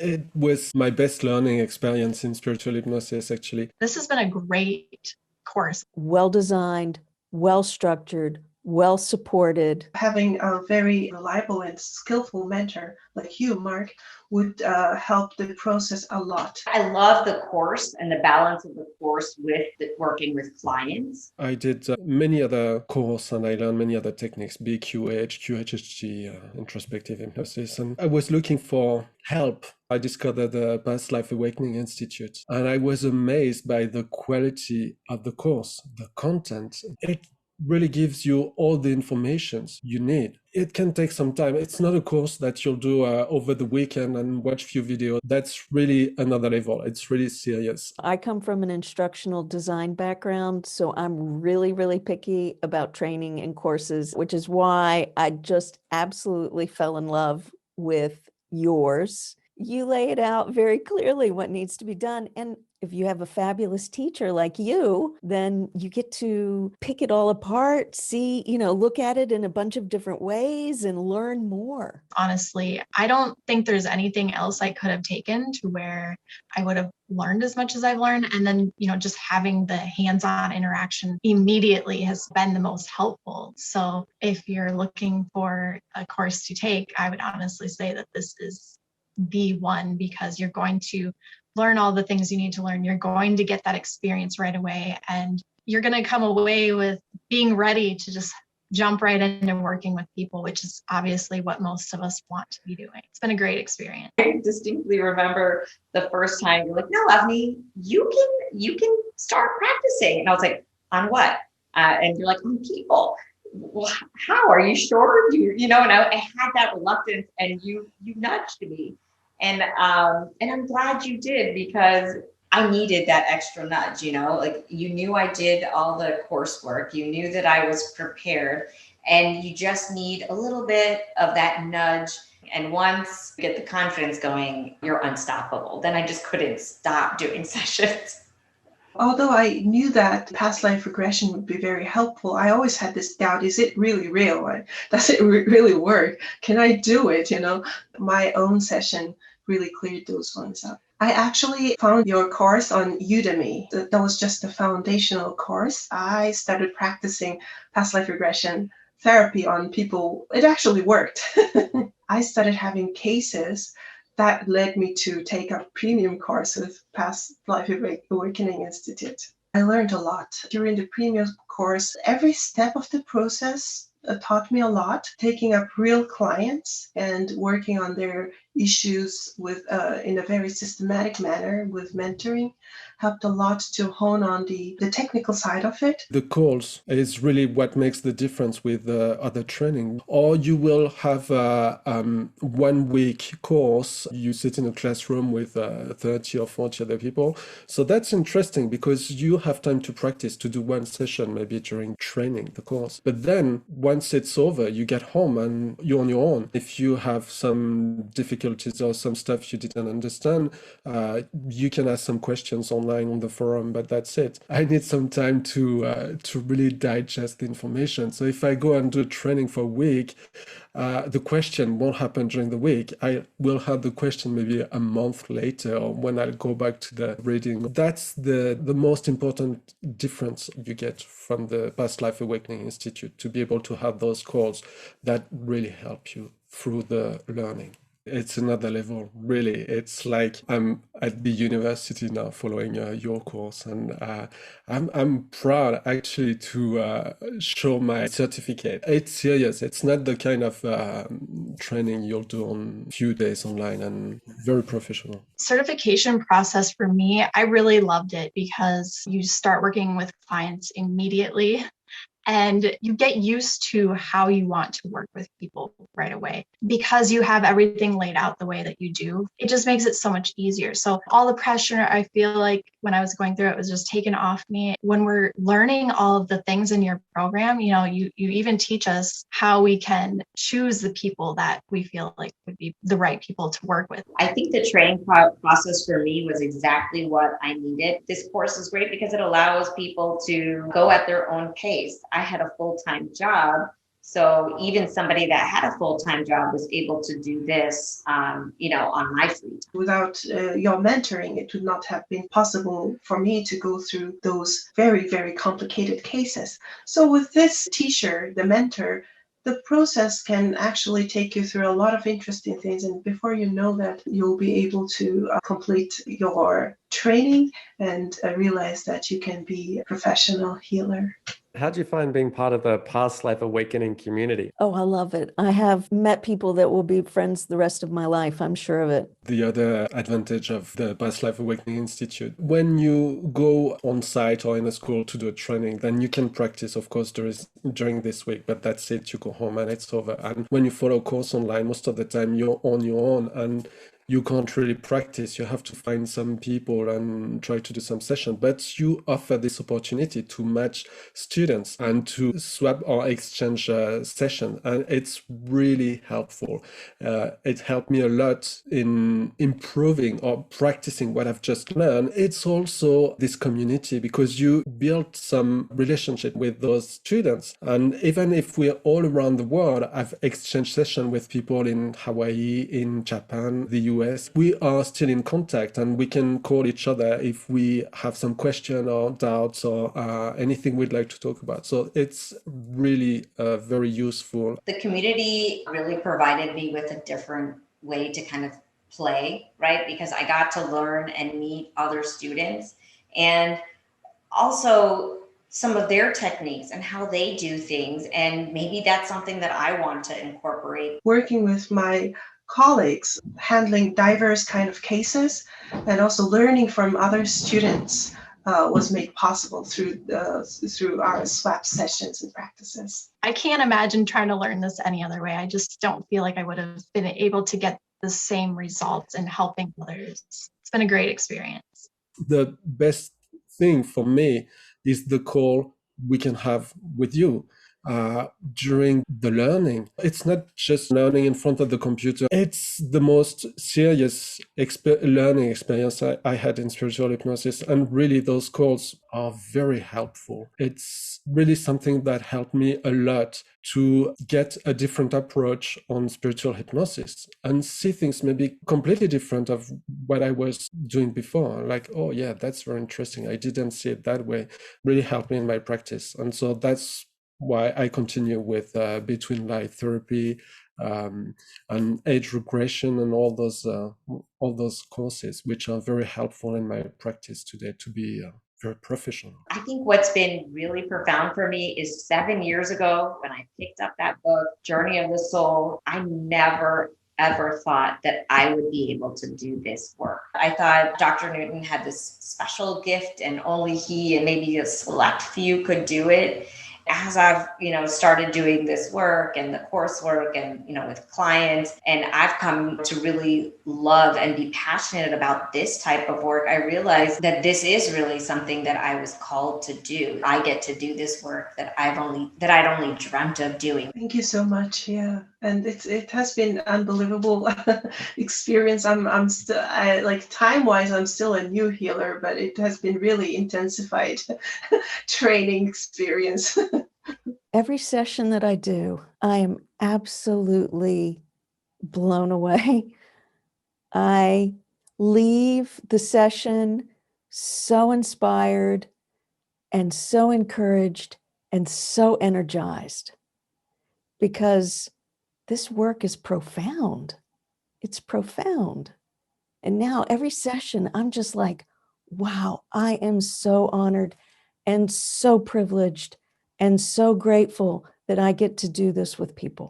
It was my best learning experience in spiritual hypnosis, actually. This has been a great course. Well designed, well structured, well supported. Having a very reliable and skillful mentor like you, Mark, would help the process a lot. I love the course and the balance of the course with working with clients. I did many other courses and I learned many other techniques, BQH, QHHT, introspective hypnosis. And I was looking for help. I discovered the Past Life Awakening Institute and I was amazed by the quality of the course, the content. It really gives you all the information you need. It can take some time. It's not a course that you'll do over the weekend and watch a few videos. That's really another level. It's really serious. I come from an instructional design background, so I'm really, really picky about training and courses, which is why I just absolutely fell in love with yours. You lay it out very clearly what needs to be done. And if you have a fabulous teacher like you, then you get to pick it all apart, see, look at it in a bunch of different ways and learn more. Honestly, I don't think there's anything else I could have taken to where I would have learned as much as I've learned. And then, just having the hands-on interaction immediately has been the most helpful. So if you're looking for a course to take, I would honestly say that this is the one, because you're going to learn all the things you need to learn. You're going to get that experience right away, and you're going to come away with being ready to just jump right into working with people, which is obviously what most of us want to be doing. It's been a great experience. I distinctly remember the first time you're like, "No, Avni, you can start practicing." And I was like, "On what?" And you're like, "On people." Well, how are you sure? And I had that reluctance, and you nudged me. And I'm glad you did, because I needed that extra nudge, like you knew I did all the coursework, you knew that I was prepared, and you just need a little bit of that nudge. And once you get the confidence going, you're unstoppable. Then I just couldn't stop doing sessions. Although I knew that past life regression would be very helpful, I always had this doubt, is it really real? Does it really work? Can I do it? My own session really cleared those ones up. I actually found your course on Udemy. That was just a foundational course. I started practicing past life regression therapy on people. It actually worked. I started having cases that led me to take a premium course with Past Life Awakening Institute. I learned a lot during the premium course. Every step of the process taught me a lot. Taking up real clients and working on their issues with in a very systematic manner with mentoring helped a lot to hone on the technical side of it. The course is really what makes the difference with other training. Or you will have a 1 week course, you sit in a classroom with 30 or 40 other people. So that's interesting because you have time to practice, to do one session maybe during training, the course. But then once it's over, you get home and you're on your own. If you have some difficulties or some stuff you didn't understand, you can ask some questions online on the forum, but that's it. I need some time to really digest the information. So if I go and do training for a week, the question won't happen during the week. I will have the question maybe a month later, or when I go back to the reading. That's the most important difference you get from the Past Life Awakening Institute, to be able to have those calls that really help you through the learning. It's another level, really. It's like I'm at the university now following your course, and I'm proud actually to show my certificate. It's serious. It's not the kind of training you'll do on a few days online, and very professional. Certification process for me, I really loved it because you start working with clients immediately. And you get used to how you want to work with people right away. Because you have everything laid out the way that you do, it just makes it so much easier. So all the pressure, I feel like when I was going through it, was just taken off me. When we're learning all of the things in your program, you even teach us how we can choose the people that we feel like would be the right people to work with. I think the training process for me was exactly what I needed. This course is great because it allows people to go at their own pace. I had a full-time job, So even somebody that had a full-time job was able to do this, on my free time. Without your mentoring, it would not have been possible for me to go through those very, very complicated cases. So with this teacher, the mentor, the process can actually take you through a lot of interesting things. And before you know that, you'll be able to complete your training and realize that you can be a professional healer. How do you find being part of the Past Life Awakening community? Oh, I love it. I have met people that will be friends the rest of my life. I'm sure of it. The other advantage of the Past Life Awakening Institute, when you go on site or in a school to do a training, then you can practice, of course, during this week, but that's it, you go home and it's over. And when you follow a course online, most of the time you're on your own and you can't really practice. You have to find some people and try to do some session, but you offer this opportunity to match students and to swap or exchange session. And it's really helpful. It helped me a lot in improving or practicing what I've just learned. It's also this community because you build some relationship with those students. And even if we're all around the world, I've exchanged session with people in Hawaii, in Japan, the US, we are still in contact and we can call each other if we have some question or doubts or anything we'd like to talk about. So it's really very useful. The community really provided me with a different way to kind of play, right? Because I got to learn and meet other students and also some of their techniques and how they do things. And maybe that's something that I want to incorporate. Working with my colleagues, handling diverse kind of cases, and also learning from other students was made possible through our SWAP sessions and practices. I can't imagine trying to learn this any other way. I just don't feel like I would have been able to get the same results in helping others. It's been a great experience. The best thing for me is the call we can have with you during the learning. It's not just learning in front of the computer. It's the most serious learning experience I had in spiritual hypnosis. And really those calls are very helpful. It's really something that helped me a lot to get a different approach on spiritual hypnosis and see things maybe completely different of what I was doing before. Like, oh yeah, that's very interesting. I didn't see it that way. Really helped me in my practice. And so that's why I continue with between light therapy and age regression and all those courses, which are very helpful in my practice today to be very professional. I think what's been really profound for me is 7 years ago when I picked up that book, Journey of the Soul, I never ever thought that I would be able to do this work. I thought Dr. Newton had this special gift and only he and maybe a select few could do it. As I've, started doing this work and the coursework and, with clients, and I've come to really love and be passionate about this type of work, I realized that this is really something that I was called to do. I get to do this work that I'd only dreamt of doing. Thank you so much. Yeah. And it has been unbelievable experience. I'm still time-wise, I'm still a new healer, but it has been really intensified training experience. Every session that I do, I am absolutely blown away. I leave the session so inspired and so encouraged and so energized because this work is profound. It's profound. And now every session, I'm just like, wow, I am so honored and so privileged and so grateful that I get to do this with people.